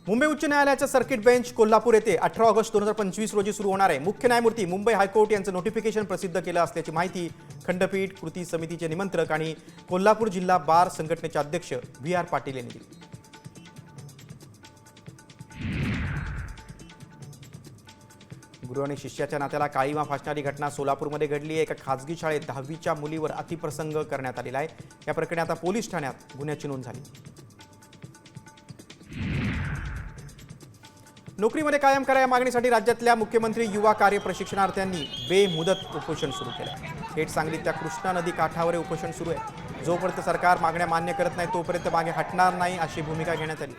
मुंबई उच्च न्यायालयाचा circuit bench Kolhapur येथे 18 ऑगस्ट 2025 रोजी सुरू होणार आहे। मुख्य न्यायमूर्ती मुंबई हायकोर्ट यांचं नोटिफिकेशन प्रसिद्ध केलं असल्याची माहिती खंडपीठ कृती समितीचे निमंत्रक आणि कोल्हापूर जिल्हा बार संघटनेचे अध्यक्ष व्ही.आर. पाटील यांनी दिली। गुरु आणि शिष्याच्या नात्याला काळीमा फासणारी घटना सोलापूरमध्ये घडली आहे। एका खासगी शाळेत 10वीच्या मुलीवर अतिप्रसंग करण्यात आलेला आहे। या प्रकरणी आता पोलीस ठाण्यात गुन्ह्याची नोंद झाली। नोकरीमध्ये कायम करा या मागणीसाठी राज्यातल्या मुख्यमंत्री युवा कार्य प्रशिक्षणार्थ्यांनी बेमुदत उपोषण सुरू केलं। थेट सांगलीत त्या कृष्णा नदी काठावर उपोषण सुरू आहे। जोपर्यंत सरकार मागण्या मान्य करत नाही तोपर्यंत मागे हटणार नाही अशी भूमिका घेण्यात आली।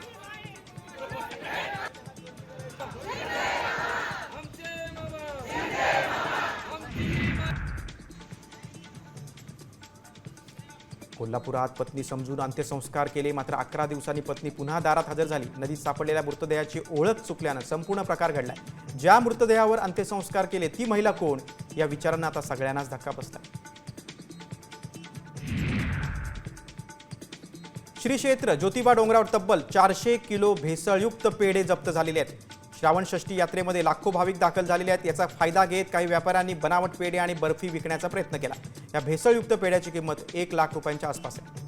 कोल्हापुरात पत्नी समजून अंत्यसंस्कार केले, मात्र 11 दिवसांनी पत्नी पुन्हा दारात हजर झाली। नदीत सापडलेल्या मृतदेहाची ओळख चुकल्यानं संपूर्ण प्रकार घडलाय। ज्या मृतदेहावर अंत्यसंस्कार केले ती महिला कोण या विचारांना आता सगळ्यांनाच धक्का बसलाय। श्री क्षेत्र ज्योतिबा डोंगरावर तब्बल 400 किलो भेसळयुक्त पेढे जप्त झालेले आहेत। श्रावण षष्ठी यात्रेमध्ये लाखो भाविक दाखल झालेले आहेत। याचा फायदा घेत काही व्यापाऱ्यांनी बनावट पेढे आणि बर्फी विकण्याचा प्रयत्न केला। या भेसळयुक्त पेढ्याची किंमत 1 लाख रुपयांच्या आसपास आहे।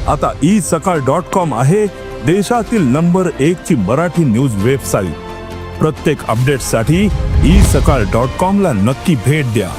आता isakal.com आहे देशातील नंबर 1 ची मराठी न्यूज वेबसाईट। प्रत्येक अपडेटसाठी isakal.com ला नक्की भेट द्या।